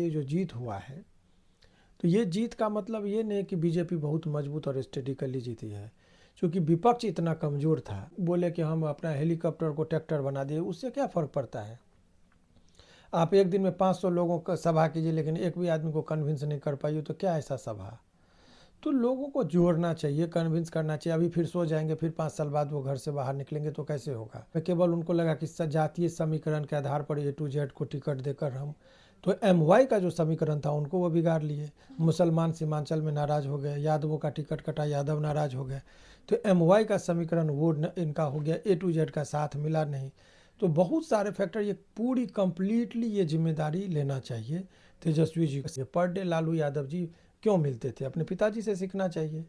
ये जो जीत हुआ है, तो ये जीत का मतलब ये नहीं कि बीजेपी बहुत मजबूत और स्ट्रेटेजिकली जीती है, क्योंकि विपक्ष इतना कमज़ोर था। बोले कि हम अपना हेलीकॉप्टर को ट्रैक्टर बना दिए, उससे क्या फ़र्क पड़ता है। आप एक दिन में 500 लोगों का सभा कीजिए, लेकिन एक भी आदमी को कन्विंस नहीं कर पाइए, तो क्या ऐसा सभा। तो लोगों को जोड़ना चाहिए, कन्विंस करना चाहिए। अभी फिर सो जाएंगे, फिर 5 साल बाद वो घर से बाहर निकलेंगे तो कैसे होगा। केवल उनको लगा कि जातीय समीकरण के आधार पर A to Z को टिकट देकर हम, तो MY का जो समीकरण था उनको वो बिगाड़ लिए। मुसलमान सीमांचल में नाराज़ हो गए, यादवों का टिकट कटा, यादव नाराज़ हो गए, तो MY का समीकरण वो इनका हो गया, A to Z का साथ मिला नहीं। तो बहुत सारे फैक्टर, ये पूरी कंप्लीटली ये जिम्मेदारी लेना चाहिए तेजस्वी जी को। पर डे लालू यादव जी क्यों मिलते थे, अपने पिताजी से सीखना चाहिए।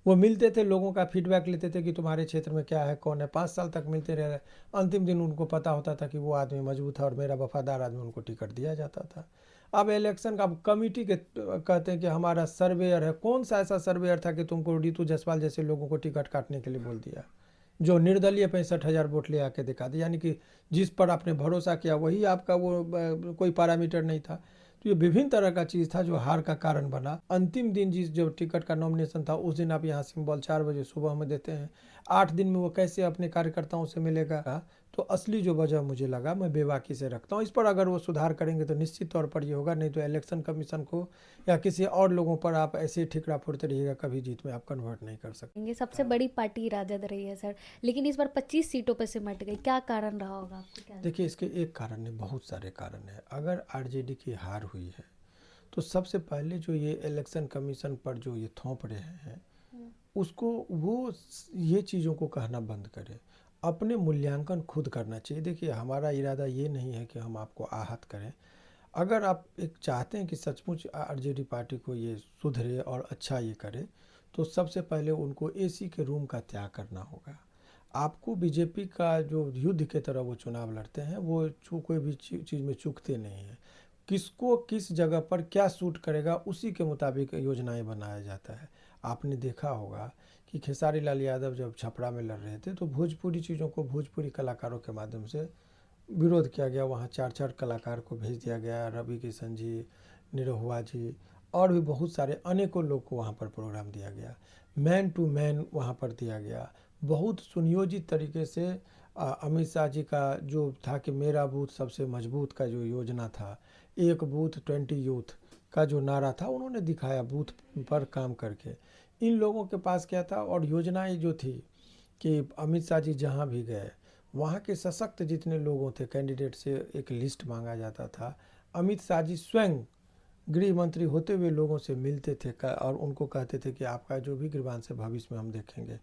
वो मिलते थे, लोगों का फीडबैक लेते थे कि तुम्हारे क्षेत्र में क्या है, कौन है। 5 साल तक मिलते रहे, अंतिम दिन उनको पता होता था कि वो आदमी मजबूत है और मेरा वफादार आदमी, उनको टिकट दिया जाता था। अब इलेक्शन का कमेटी के कहते हैं कि हमारा सर्वेयर है। कौन सा ऐसा सर्वेयर था कि तुमको रितु जायसवाल जैसे लोगों को टिकट काटने के लिए बोल दिया, जो निर्दलीय 65,000 वोट ले आके दिखा दिया। यानी कि जिस पर आपने भरोसा किया वही आपका वो कोई पैरामीटर नहीं था। तो ये विभिन्न तरह का चीज़ था जो हार का कारण बना। अंतिम दिन जिस जो टिकट का नॉमिनेशन था, उस दिन आप यहाँ सिंबल 4 बजे सुबह में देते हैं, 8 दिन में वो कैसे अपने कार्यकर्ताओं से मिलेगा। तो असली जो वजह मुझे लगा, मैं बेबाकी से रखता हूँ। इस पर अगर वो सुधार करेंगे तो निश्चित तौर पर ये होगा, नहीं तो इलेक्शन कमीशन को या किसी और लोगों पर आप ऐसे ठिकरा फोड़ते रहिएगा, कभी जीत में आप कन्वर्ट नहीं कर सकते। ये सबसे बड़ी पार्टी राजद रही है सर, लेकिन इस बार 25 सीटों पर सिमट गई। क्या कारण रहा होगा, आपको क्या लगता देखिए, इसके एक कारण नहीं, बहुत सारे कारण हैं। अगर RJD की हार हुई है, तो सबसे पहले जो ये इलेक्शन कमीशन पर जो ये थोप रहे हैं, उसको वो ये चीज़ों को कहना बंद करे, अपने मूल्यांकन खुद करना चाहिए। देखिए, हमारा इरादा ये नहीं है कि हम आपको आहत करें। अगर आप एक चाहते हैं कि सचमुच RJD पार्टी को ये सुधरे और अच्छा ये करे, तो सबसे पहले उनको AC के रूम का त्याग करना होगा। आपको बीजेपी का जो युद्ध के तरह वो चुनाव लड़ते हैं, वो कोई भी चीज़ में चूकते नहीं हैं। किसको किस जगह पर क्या सूट करेगा, उसी के मुताबिक योजनाएं बनाया जाता है। आपने देखा होगा कि खेसारी लाल यादव जब छपरा में लड़ रहे थे, तो भोजपुरी चीज़ों को भोजपुरी कलाकारों के माध्यम से विरोध किया गया। वहाँ 4-4 कलाकार को भेज दिया गया, रवि किशन जी, निरहुआ जी, और भी बहुत सारे अनेकों लोग को वहाँ पर प्रोग्राम दिया गया। मैन टू मैन वहाँ पर दिया गया। बहुत सुनियोजित तरीके से अमित शाह जी का जो था कि मेरा बूथ सबसे मजबूत का जो योजना था, एक बूथ 20 यूथ का जो नारा था, उन्होंने दिखाया बूथ पर काम करके। इन लोगों के पास क्या था, और योजनाएं जो थी कि अमित शाह जी जहाँ भी गए, वहाँ के सशक्त जितने लोगों थे कैंडिडेट से एक लिस्ट मांगा जाता था। अमित शाह जी स्वयं गृह मंत्री होते हुए लोगों से मिलते थे और उनको कहते थे कि आपका जो भी ग्रीवांश है भविष्य में हम देखेंगे।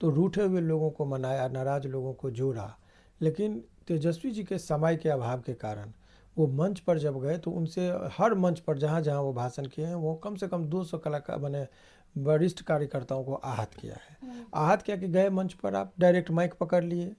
तो रूठे हुए लोगों को मनाया, नाराज लोगों को जोड़ा। लेकिन तेजस्वी जी के समय के अभाव के कारण वो मंच पर जब गए, तो उनसे हर मंच पर जहाँ जहाँ वो भाषण किए हैं, वो कम से कम 200 कलाकार बने वरिष्ठ कार्यकर्ताओं को आहत किया है। आहत किया कि गए मंच पर, आप डायरेक्ट माइक पकड़ लिए,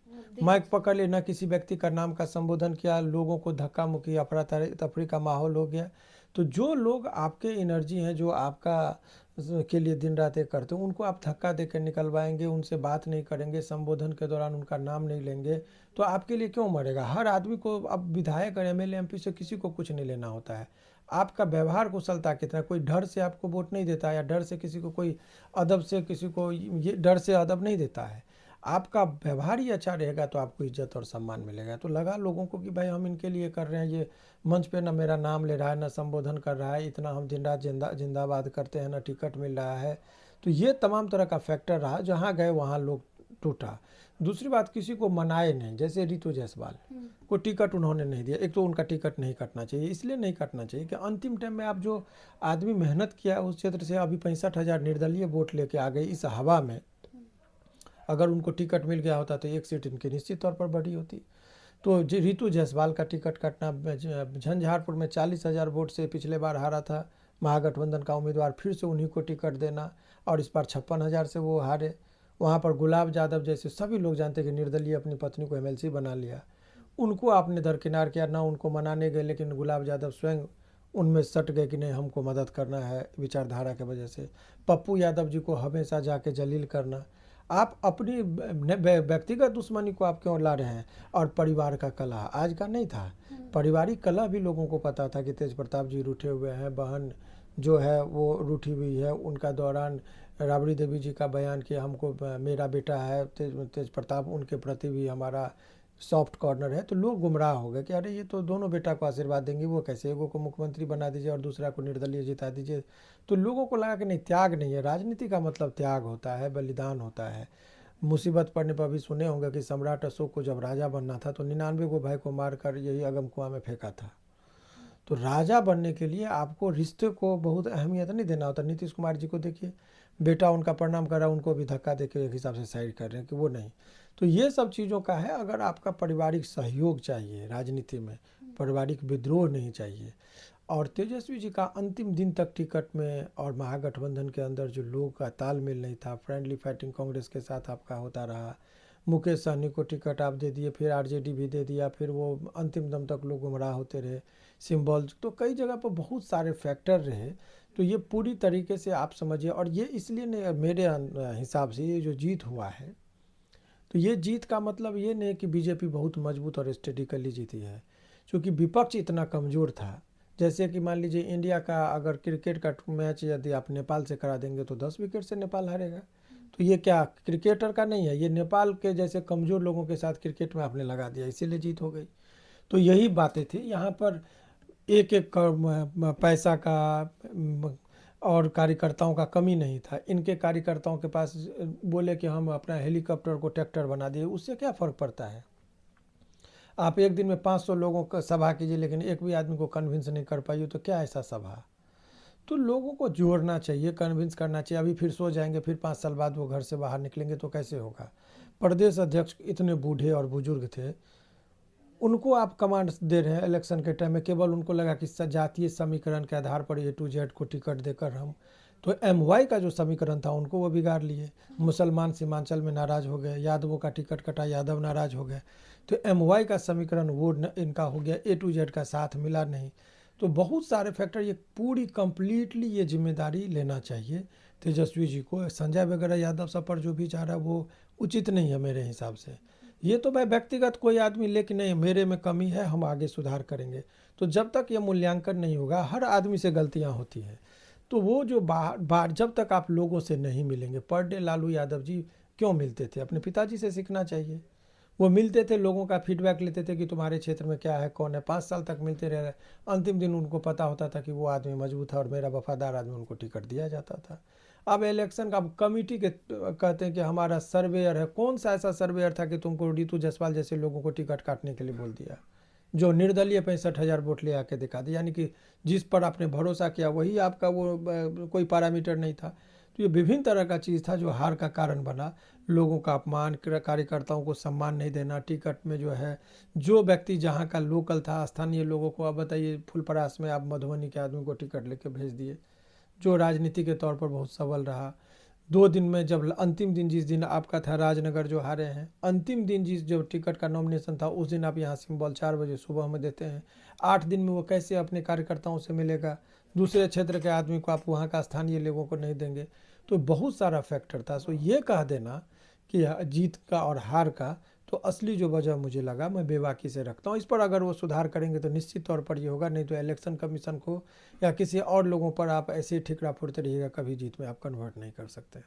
माइक पकड़ लिए, न किसी व्यक्ति का नाम का संबोधन किया, लोगों को धक्का मुक्की, अफरा तफरी का माहौल हो गया। तो जो लोग आपके एनर्जी हैं, जो आपका के लिए दिन रात एक करते हैं, उनको आप धक्का देकर निकलवाएंगे, उनसे बात नहीं करेंगे, संबोधन के दौरान उनका नाम नहीं लेंगे, तो आपके लिए क्यों मरेगा। हर आदमी को, अब विधायक और MLA MP से किसी को कुछ नहीं लेना होता है। आपका व्यवहार कुशलता कितना, कोई डर से आपको वोट नहीं देता, या डर से किसी को, कोई अदब से किसी को, ये डर से अदब नहीं देता है। आपका व्यवहार ही अच्छा रहेगा तो आपको इज्जत और सम्मान मिलेगा। तो लगा लोगों को कि भाई हम इनके लिए कर रहे हैं, ये मंच पे ना मेरा नाम ले रहा है, ना संबोधन कर रहा है, इतना हम दिन रात जिंदाबाद करते हैं, ना टिकट मिल रहा है। तो ये तमाम तरह का फैक्टर रहा, जहाँ गए वहाँ लोग टूटा। दूसरी बात, किसी को मनाए नहीं, जैसे रितु जायसवाल को टिकट उन्होंने नहीं दिया। एक तो उनका टिकट नहीं कटना चाहिए, इसलिए नहीं कटना चाहिए कि अंतिम टाइम में आप जो आदमी मेहनत किया उस क्षेत्र से, अभी 65,000 निर्दलीय वोट लेके आ गए इस हवा में, अगर उनको टिकट मिल गया होता तो एक सीट इनकी निश्चित तौर पर बढ़ी होती। तो रितु जायसवाल का टिकट कटना, झंझारपुर में 40,000 वोट से पिछले बार हारा था महागठबंधन का उम्मीदवार, फिर से उन्हीं को टिकट देना, और इस बार 56,000 से वो हारे। वहाँ पर गुलाब यादव जैसे सभी लोग जानते कि निर्दलीय अपनी पत्नी को MLC बना लिया, उनको आपने दरकिनार किया, ना उनको मनाने गए, लेकिन गुलाब यादव स्वयं उनमें सट गए कि नहीं, हमको मदद करना है विचारधारा के वजह से। पप्पू यादव जी को हमेशा जाके जलील करना। आप अपनी व्यक्तिगत दुश्मनी को आप क्यों ला रहे हैं? और परिवार का कलह आज का नहीं था, पारिवारिक कलह भी लोगों को पता था कि तेज प्रताप जी रूठे हुए हैं, बहन जो है वो रूठी हुई है। उनका दौरान राबड़ी देवी जी का बयान कि हमको मेरा बेटा है तेज प्रताप, उनके प्रति भी हमारा सॉफ्ट कॉर्नर है। तो लोग गुमराह हो गए कि अरे ये तो दोनों बेटा को आशीर्वाद देंगे, वो कैसे, एगो को मुख्यमंत्री बना दीजिए और दूसरा को निर्दलीय जिता दीजिए। तो लोगों को लगा कि नहीं, त्याग नहीं है, राजनीति का मतलब त्याग होता है, बलिदान होता है। मुसीबत पड़ने पर भी सुने होंगे कि सम्राट अशोक को जब राजा बनना था तो 99 को भाई को मारकर यही अगम कुआं में फेंका था। तो राजा बनने के लिए आपको रिश्ते को बहुत अहमियत नहीं देना होता। नीतीश कुमार जी को देखिए, बेटा उनका प्रणाम कर रहा है, उनको भी धक्का देके एक हिसाब से साइड कर रहे हैं कि वो नहीं। तो ये सब चीज़ों का है। अगर आपका पारिवारिक सहयोग चाहिए राजनीति में, पारिवारिक विद्रोह नहीं चाहिए। और तेजस्वी जी का अंतिम दिन तक टिकट में और महागठबंधन के अंदर जो लोगों का तालमेल नहीं था, फ्रेंडली फाइटिंग कांग्रेस के साथ आपका होता रहा। मुकेश सहनी को टिकट आप दे दिए, फिर आरजेडी भी दे दिया, फिर वो अंतिम दम तक लोग गुमराह होते रहे। सिंबल तो कई जगह पर बहुत सारे फैक्टर रहे। तो ये पूरी तरीके से आप समझिए। और ये इसलिए नहीं, मेरे हिसाब से ये जो जीत हुआ है, तो ये जीत का मतलब ये नहीं कि बीजेपी बहुत मजबूत और स्ट्रेटेजिकली जीती है, क्योंकि विपक्ष इतना कमज़ोर था। जैसे कि मान लीजिए इंडिया का अगर क्रिकेट का मैच यदि आप नेपाल से करा देंगे तो 10 विकेट से नेपाल हारेगा। तो ये क्या क्रिकेटर का नहीं है, ये नेपाल के जैसे कमज़ोर लोगों के साथ क्रिकेट में आपने लगा दिया, इसीलिए जीत हो गई। तो यही बातें थी यहाँ पर। एक एक पैसा का और कार्यकर्ताओं का कमी नहीं था। इनके कार्यकर्ताओं के पास बोले कि हम अपना हेलीकॉप्टर को ट्रैक्टर बना दिए, उससे क्या फ़र्क पड़ता है? आप एक दिन में 500 लोगों का सभा कीजिए, लेकिन एक भी आदमी को कन्विंस नहीं कर पाइए, तो क्या ऐसा सभा? तो लोगों को जोड़ना चाहिए, कन्विंस करना चाहिए। अभी फिर सो जाएंगे, फिर 5 साल बाद वो घर से बाहर निकलेंगे तो कैसे होगा? प्रदेश अध्यक्ष इतने बूढ़े और बुजुर्ग थे, उनको आप कमांड दे रहे हैं इलेक्शन के टाइम में। केवल उनको लगा कि जातीय समीकरण के आधार पर A to Z को टिकट देकर हम, तो MY का जो समीकरण था उनको वो बिगाड़ लिए। मुसलमान सीमांचल में नाराज़ हो गए, यादवों का टिकट कटा, यादव नाराज़ हो गए। तो MY का समीकरण वो इनका हो गया, A to Z का साथ मिला नहीं। तो बहुत सारे फैक्टर, ये पूरी कंप्लीटली ये जिम्मेदारी लेना चाहिए तेजस्वी जी को। संजय वगैरह यादव सब पर जो भी जा रहा है वो उचित नहीं है मेरे हिसाब से। ये तो भाई व्यक्तिगत कोई आदमी लेकिन नहीं, मेरे में कमी है, हम आगे सुधार करेंगे। तो जब तक ये मूल्यांकन नहीं होगा, हर आदमी से गलतियां होती हैं। तो वो जो बाहर जब तक आप लोगों से नहीं मिलेंगे, पर डे लालू यादव जी क्यों मिलते थे? अपने पिताजी से सीखना चाहिए। वो मिलते थे, लोगों का फीडबैक लेते थे कि तुम्हारे क्षेत्र में क्या है, कौन है। 5 साल तक मिलते रहे। अंतिम दिन उनको पता होता था कि वो आदमी मजबूत है और मेरा वफादार आदमी, उनको टिकट दिया जाता था। अब इलेक्शन का कमेटी के कहते हैं कि हमारा सर्वेयर है। कौन सा ऐसा सर्वेयर था कि तुमको रितु जायसवाल जैसे लोगों को टिकट काटने के लिए बोल दिया, जो निर्दलीय 65,000 वोट ले आके दिखा दिया? यानी कि जिस पर आपने भरोसा किया वही आपका वो कोई पैरामीटर नहीं था। तो ये विभिन्न तरह का चीज़ था जो हार का कारण बना। लोगों का अपमान, कार्यकर्ताओं को सम्मान नहीं देना, टिकट में जो है जो व्यक्ति जहाँ का लोकल था, स्थानीय लोगों को, अब बताइए फुलपरास में आप मधुबनी के आदमी को टिकट लेके भेज दिए, जो राजनीति के तौर पर बहुत सबल रहा। 2 दिन में जब अंतिम दिन, जिस दिन आपका था राजनगर जो हारे हैं, अंतिम दिन जिस जो टिकट का नॉमिनेशन था, उस दिन आप यहाँ सिंबल 4 बजे सुबह में देते हैं। 8 दिन में वो कैसे अपने कार्यकर्ताओं से मिलेगा? दूसरे क्षेत्र के आदमी को आप वहाँ का स्थानीय लोगों को नहीं देंगे। तो बहुत सारा फैक्टर था। सो ये कह देना कि जीत का और हार का तो असली जो वजह मुझे लगा, मैं बेबाकी से रखता हूँ। इस पर अगर वो सुधार करेंगे तो निश्चित तौर पर ये होगा, नहीं तो इलेक्शन कमीशन को या किसी और लोगों पर आप ऐसे ही ठिकरा फुरते रहिएगा, कभी जीत में आप कन्वर्ट नहीं कर सकते।